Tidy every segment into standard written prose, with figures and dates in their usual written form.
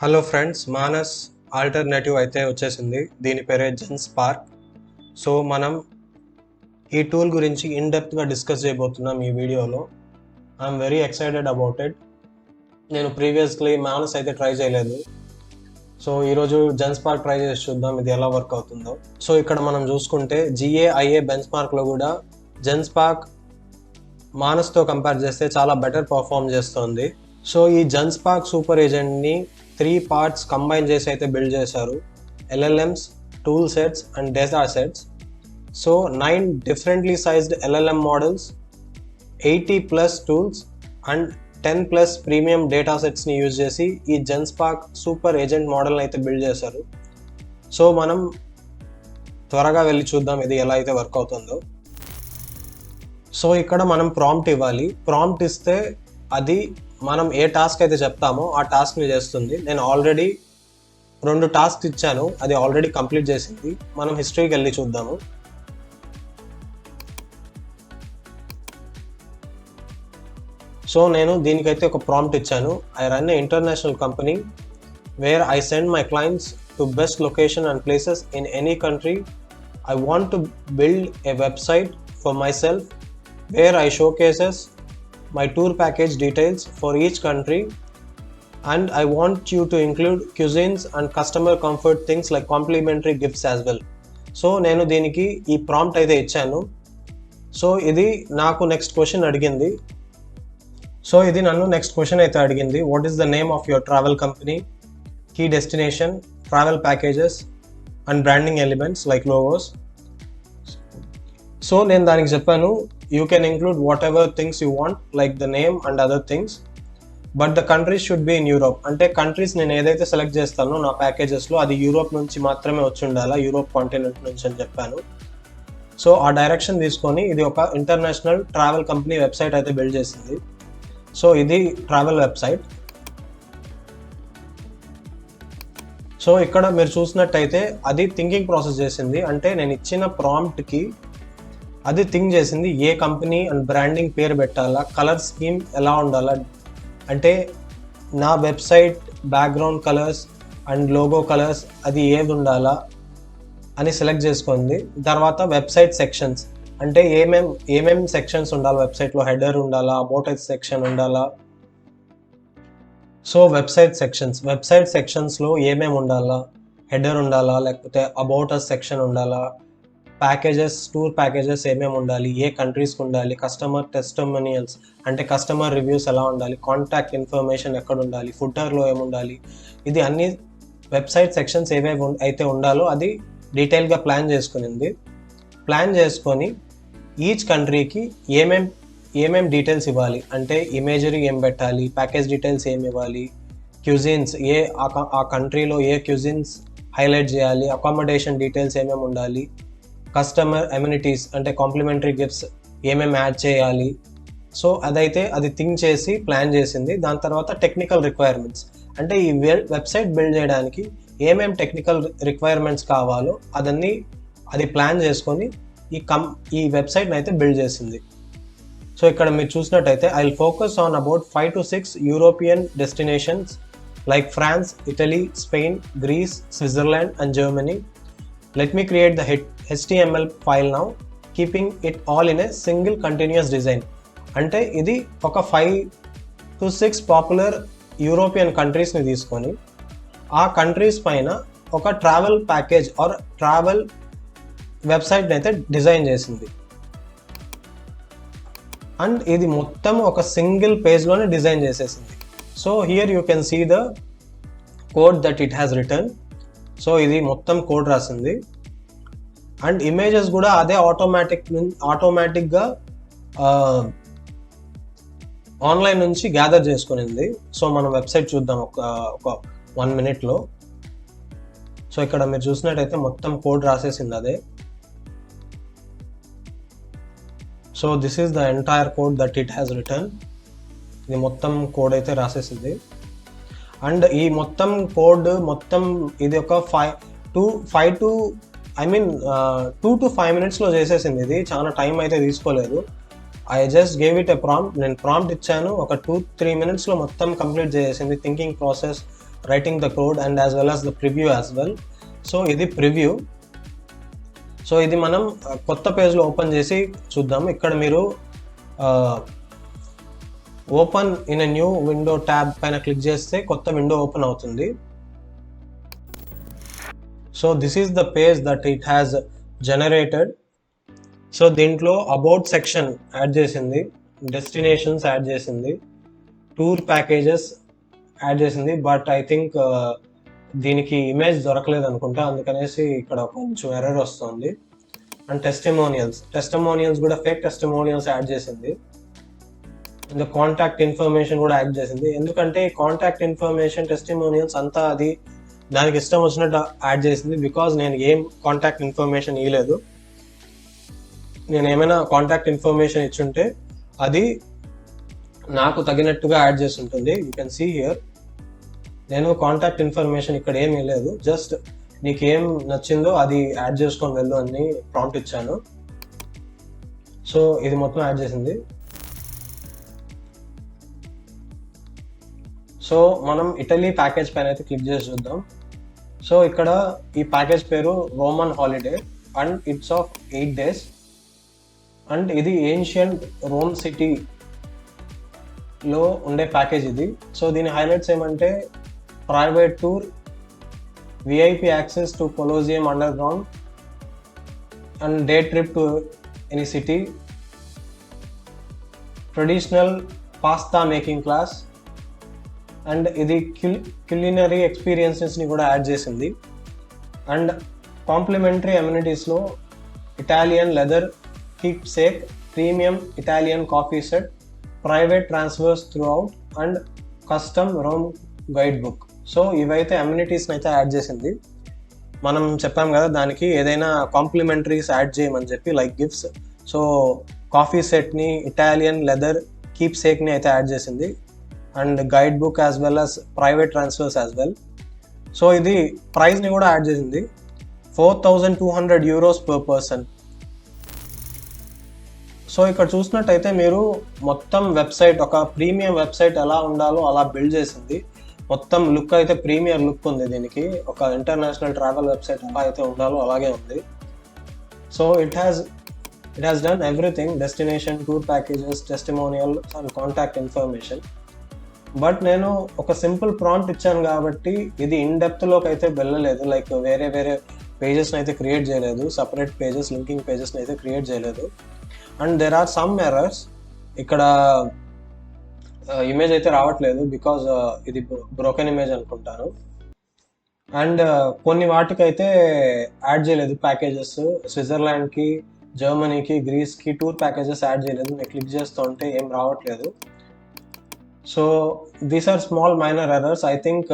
Hello friends, Manas alternative అయితే వచ్చేసింది. దీని పేరే జెన్ స్పార్క్. సో మనం ఈ టూల్ గురించి ఇన్ డెప్త్గా డిస్కస్ చేయబోతున్నాం ఈ వీడియోలో. I'm very excited about it. నేను ప్రీవియస్లీ మానస్ అయితే ట్రై చేయలేదు. సో ఈరోజు జెన్ స్పార్క్ ట్రై చేసి చూద్దాం ఇది ఎలా వర్క్ అవుతుందో. సో ఇక్కడ మనం చూసుకుంటే GAIA బెంచ్ మార్క్లో కూడా జెన్ స్పార్క్ మానస్తో కంపేర్ చేస్తే చాలా బెటర్ పర్ఫామ్ చేస్తుంది. సో ఈ జెన్ స్పార్క్ సూపర్ ఏజెంట్ని 3 parts కంబైన్ చేసి అయితే బిల్డ్ చేశారు. LLMs, tool sets and data sets. So 9 differently sized LLM models, 80+ tools and 10+ premium data సెట్స్ని యూజ్ చేసి ఈ జెన్ స్పార్క్ సూపర్ ఏజెంట్ మోడల్ని అయితే బిల్డ్ చేశారు. సో మనం త్వరగా వెళ్ళి చూద్దాం ఇది ఎలా అయితే వర్క్ అవుతుందో. సో ఇక్కడ మనం ప్రాంప్ట్ ఇవ్వాలి. ప్రాంప్ట్ ఇస్తే అది మనం ఏ టాస్క్ అయితే చెప్తామో ఆ టాస్క్ని చేస్తుంది. నేను ఆల్రెడీ 2 టాస్క్ ఇచ్చాను, అది ఆల్రెడీ కంప్లీట్ చేసింది. మనం హిస్టరీకి వెళ్ళి చూద్దాము. సో నేను దీనికైతే ఒక ప్రాంప్ట్ ఇచ్చాను. I run A international company where I send my clients to best location and places in any country. I want to build a website for my self where I showcases my tour package details for each country, and I want you to include cuisines and customer comfort things like complimentary gifts as well. So నేను దీనికి ఈ prompt అయితే ఇచ్చాను. So ఇది నాకు next question అడిగింది. అయితే అడిగింది, what is the name of your travel company, key destination, travel packages and branding elements like logos. So నేను దానికి చెప్పాను, you can include whatever things you want like the name and other things, but the countries should be in Europe. అంటే countries నేను ఏదైతే select చేస్తానో నా ప్యాకేజెస్లో అది Europe నుంచి మాత్రమే వచ్చి ఉండాలా, యూరోప్ కాంటినెంట్ నుంచి అని చెప్పాను. సో ఆ డైరెక్షన్ తీసుకొని ఇది ఒక ఇంటర్నేషనల్ ట్రావెల్ కంపెనీ వెబ్సైట్ అయితే బిల్డ్ చేసింది. సో ఇది ట్రావెల్ వెబ్సైట్. సో ఇక్కడ మీరు చూసినట్టయితే అది థింకింగ్ ప్రాసెస్ చేసింది. అంటే నేను ఇచ్చిన ప్రాంప్ట్కి అది థింక్ చేసింది, ఏ కంపెనీ అండ్ బ్రాండింగ్ పేరు పెట్టాలా, కలర్ స్కీమ్ ఎలా ఉండాలా, అంటే నా website background colours and logo colours అది ఏది ఉండాలా అని సెలెక్ట్ చేసుకుంది. తర్వాత వెబ్సైట్ సెక్షన్స్, అంటే ఏమేం సెక్షన్స్ ఉండాలి వెబ్సైట్లో, హెడర్ ఉండాలా, అబౌట్ అస్ సెక్షన్ ఉండాలా. సో వెబ్సైట్ సెక్షన్స్లో ఏమేమి ఉండాలా, హెడర్ ఉండాలా, లేకపోతే అబౌట్ అస్ సెక్షన్ ఉండాలా, ప్యాకేజెస్, టూర్ ప్యాకేజెస్ ఏమేమి ఉండాలి, ఏ కంట్రీస్కి ఉండాలి, కస్టమర్ టెస్టిమోనియల్స్ అంటే కస్టమర్ రివ్యూస్ ఎలా ఉండాలి, కాంటాక్ట్ ఇన్ఫర్మేషన్ ఎక్కడ ఉండాలి, ఫుటర్లో ఏముండాలి, ఇది అన్ని వెబ్సైట్ సెక్షన్స్ ఏవేవి అయితే ఉండాలో అది డీటెయిల్గా ప్లాన్ చేసుకొని ఈచ్ కంట్రీకి ఏమేం డీటెయిల్స్ ఇవ్వాలి, అంటే ఇమేజరీ ఏం పెట్టాలి, ప్యాకేజ్ డీటెయిల్స్ ఏమి ఇవ్వాలి, క్యూజిన్స్ ఆ కంట్రీలో ఏ క్యూజిన్స్ హైలైట్ చేయాలి, అకామిడేషన్ డీటెయిల్స్ ఏమేమి ఉండాలి, కస్టమర్ ఎమ్యూనిటీస్ అంటే కాంప్లిమెంటరీ గిఫ్ట్స్ ఏమేమి యాడ్ చేయాలి. సో అది థింక్ చేసి ప్లాన్ చేసింది. దాని తర్వాత టెక్నికల్ రిక్వైర్మెంట్స్, అంటే ఈ వెబ్సైట్ బిల్డ్ చేయడానికి ఏమేమి టెక్నికల్ రిక్వైర్మెంట్స్ కావాలో అది ప్లాన్ చేసుకొని ఈ వెబ్సైట్ని అయితే బిల్డ్ చేసింది. సో ఇక్కడ మీరు చూసినట్టయితే I will focus on about 5 to 6 European destinations like France, Italy, Spain, Greece, Switzerland and Germany. Let me create the HTML file now, keeping it all in a single continuous design. అంటే ఇది ఒక 5 to 6 popular European కంట్రీస్ని తీసుకొని ఆ countries పైన ఒక travel package or travel వెబ్సైట్ని అయితే design చేసింది. అండ్ ఇది మొత్తం ఒక సింగిల్ పేజ్లోనే డిజైన్ చేసేసింది. So here you can see the code that it has return. So ఇది మొత్తం కోడ్ రాసింది. అండ్ ఇమేజెస్ కూడా అదే ఆటోమేటిక్గా ఆన్లైన్ నుంచి గ్యాదర్ చేసుకునింది. సో మనం వెబ్సైట్ చూద్దాం ఒక 1 minute. సో ఇక్కడ మీరు చూసినట్టయితే మొత్తం కోడ్ రాసేసింది అదే. So this is the entire code that it has return. ఇది మొత్తం కోడ్ అయితే రాసేసింది. అండ్ ఈ మొత్తం కోడ్ ఇది ఒక 2 to 5 minutesలో చేసేసింది. ఇది చాలా టైం అయితే తీసుకోలేదు. I just gave it a prompt. నేను ప్రాంప్ట్ ఇచ్చాను, ఒక 2-3 minutesలో మొత్తం కంప్లీట్ చేసేసింది. Thinking process, writing the code and as well as the preview as well. So ఇది ప్రివ్యూ. సో ఇది మనం కొత్త పేజ్లో ఓపెన్ చేసి చూద్దాం. ఇక్కడ మీరు open in a new window tab పైన క్లిక్ చేస్తే కొత్త విండో ఓపెన్ అవుతుంది. So this is the page that it has generated. So దీంట్లో అబౌట్ సెక్షన్ యాడ్ చేసింది, డెస్టినేషన్స్ యాడ్ చేసింది, టూర్ ప్యాకేజెస్ యాడ్ చేసింది. బట్ ఐ థింక్ దీనికి ఇమేజ్ దొరకలేదు అనుకుంటా, అందుకనేసి ఇక్కడ కొంచెం ఎర్రర్ వస్తుంది. అండ్ టెస్టిమోనియల్స్ కూడా ఫేక్ టెస్టిమోనియల్స్ యాడ్ చేసింది. ఇంకా కాంటాక్ట్ ఇన్ఫర్మేషన్ కూడా యాడ్ చేసింది. ఎందుకంటే కాంటాక్ట్ ఇన్ఫర్మేషన్, టెస్టిమోనియల్స్ అంతా అది దానికి ఇష్టం వచ్చినట్టు యాడ్ చేసింది. బికాజ్ నేను ఏం కాంటాక్ట్ ఇన్ఫర్మేషన్ ఇవ్వలేదు. నేను ఏమైనా కాంటాక్ట్ ఇన్ఫర్మేషన్ ఇచ్చుంటే అది నాకు తగినట్టుగా యాడ్ చేసి ఉంటుంది. యూ కెన్ సీ హియర్, నేను కాంటాక్ట్ ఇన్ఫర్మేషన్ ఇక్కడ ఏమీ లేదు. జస్ట్ నీకు ఏం నచ్చిందో అది యాడ్ చేసుకొని వెళ్ళు అని ప్రాంప్ట్ ఇచ్చాను. సో ఇది మొత్తం యాడ్ చేసింది. సో మనం ఇటలీ ప్యాకేజ్ పైన అయితే క్లిక్ చేసి చూద్దాం. సో ఇక్కడ ఈ ప్యాకేజ్ పేరు Roman holiday and it's of 8 days. And ఇది ఏన్షియంట్ రోమ్ సిటీలో ఉండే ప్యాకేజ్ ఇది. సో దీని హైలైట్స్ ఏమంటే private tour, VIP access to Colosseum underground and day trip to any city, traditional pasta making class, and ఇది culinary ఎక్స్పీరియన్సెస్ని కూడా add చేసింది. అండ్ కాంప్లిమెంటరీ అమ్యూనిటీస్లో Italian leather keepsake, premium Italian coffee set, private transfers throughout and custom Rome guide book. So ఇవైతే అమ్యూనిటీస్ని అయితే add చేసింది. మనం చెప్పాం కదా దానికి ఏదైనా కాంప్లిమెంటరీస్ యాడ్ చేయమని చెప్పి, లైక్ గిఫ్ట్స్. సో కాఫీ సెట్ని, ఇటాలియన్ లెదర్ కీప్ సేక్ని అయితే యాడ్ చేసింది. And guide book as well as private transfers as well. So ఇది ప్రైస్ని కూడా యాడ్ చేసింది, 4,200 euros per person. సో ఇక్కడ చూసినట్టయితే మీరు మొత్తం వెబ్సైట్, ఒక ప్రీమియం వెబ్సైట్ ఎలా ఉండాలో అలా బిల్డ్ చేసింది. మొత్తం లుక్ అయితే ప్రీమియర్ లుక్ ఉంది దీనికి. ఒక ఇంటర్నేషనల్ ట్రావెల్ వెబ్సైట్ ఎలా అయితే ఉండాలో అలాగే ఉంది. So it has done everything, destination, tour packages, testimonial and contact information. But నేను ఒక సింపుల్ ప్రాంప్ట్ ఇచ్చాను కాబట్టి ఇది ఇన్ డెప్త్లోకి అయితే వెళ్ళలేదు. లైక్ వేరే పేజెస్ని అయితే క్రియేట్ చేయలేదు, సపరేట్ పేజెస్, లింకింగ్ పేజెస్ని అయితే క్రియేట్ చేయలేదు. And there are some errors. ఇక్కడ ఇమేజ్ అయితే రావట్లేదు బికాజ్ ఇది బ్రోకెన్ ఇమేజ్ అనుకుంటాను. అండ్ కొన్ని వాటికైతే యాడ్ చేయలేదు ప్యాకేజెస్. స్విట్జర్లాండ్కి, జర్మనీకి, గ్రీస్కి టూర్ ప్యాకేజెస్ యాడ్ చేయలేదు. నేను క్లిక్ చేస్తూ ఉంటే ఏం రావట్లేదు. So these are small minor errors. I think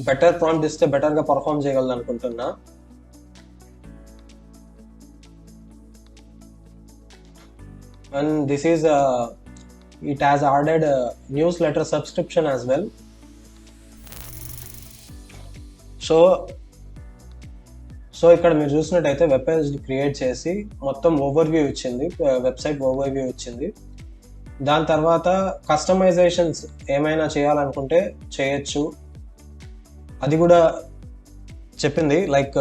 better prompt ఇస్తే బెటర్గా పర్ఫామ్ చేయగలదు అనుకుంటున్నా. And this is it has added a newsletter subscription as well. So ఇక్కడ మీరు చూసినట్టయితే వెబ్ పేజ్ క్రియేట్ చేసి మొత్తం ఓవర్వ్యూ ఇచ్చింది, వెబ్సైట్ ఓవర్వ్యూ ఇచ్చింది. దాని తర్వాత కస్టమైజేషన్స్ ఏమైనా చేయాలనుకుంటే చేయొచ్చు, అది కూడా చెప్పింది. Like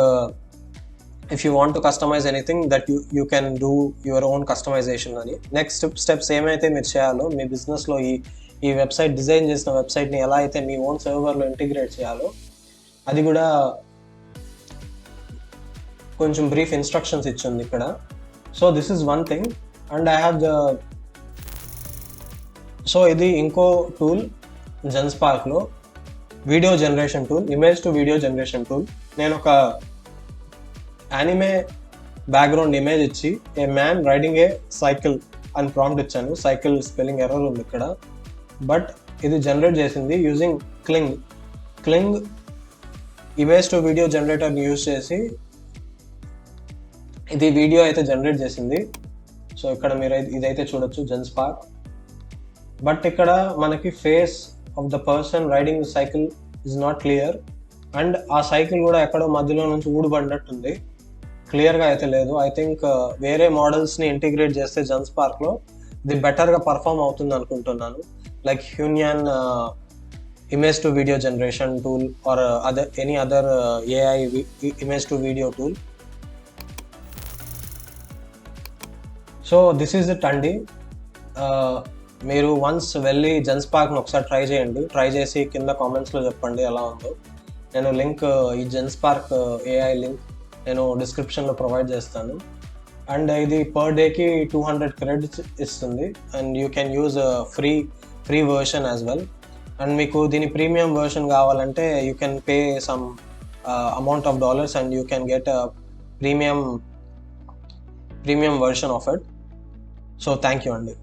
if you want to customize anything that you can do your own customization అని. నెక్స్ట్ స్టెప్స్ ఏమైతే మీరు చేయాలో మీ బిజినెస్లో ఈ వెబ్సైట్ డిజైన్ చేసిన వెబ్సైట్ని ఎలా అయితే మీ ఓన్ సర్వర్లో ఇంటిగ్రేట్ చేయాలో అది కూడా కొంచెం బ్రీఫ్ ఇన్స్ట్రక్షన్స్ ఇచ్చింది ఇక్కడ. So this is one thing. And I have so ఇది ఇంకో టూల్ జెన్స్పార్క్లో, video generation tool, image to video generation tool. నేను ఒక యానిమే బ్యాక్గ్రౌండ్ ఇమేజ్ ఇచ్చి a man riding a cycle అని ప్రాంప్ట్ ఇచ్చాను. సైకిల్ స్పెల్లింగ్ ఎర్రర్ ఉంది ఇక్కడ, బట్ ఇది జనరేట్ చేసింది using Kling image to video జనరేటర్ని యూజ్ చేసి ఇది వీడియో అయితే జనరేట్ చేసింది. సో ఇక్కడ మీరు ఇదైతే చూడొచ్చు జెన్స్పార్క్. బట్ ఇక్కడ మనకి face of the person riding cycle is not clear. And ఆ సైకిల్ కూడా ఎక్కడో మధ్యలో నుంచి ఊడిపడినట్టుంది, క్లియర్గా అయితే లేదు. ఐ థింక్ వేరే మోడల్స్ని ఇంటిగ్రేట్ చేస్తే జెన్స్పార్క్లో ఇది బెటర్గా పర్ఫామ్ అవుతుంది అనుకుంటున్నాను. Like Hunyuan image to video generation tool or any other AI image to video tool. So this is it అండి. మీరు వన్స్ వెళ్ళి జెన్స్పార్క్ని ఒకసారి ట్రై చేయండి. ట్రై చేసి కింద కామెంట్స్లో చెప్పండి ఎలా ఉందో. నేను లింక్, ఈ జెన్స్పార్క్ ఏఐ లింక్ నేను డిస్క్రిప్షన్లో ప్రొవైడ్ చేస్తాను. అండ్ ఇది పర్ డేకి 200 క్రెడిట్స్ ఇస్తుంది. And you can use free version as well. And మీకు దీని ప్రీమియం వర్షన్ కావాలంటే you can pay some amount of dollars and you can get premium version of it. So thank you, Andy.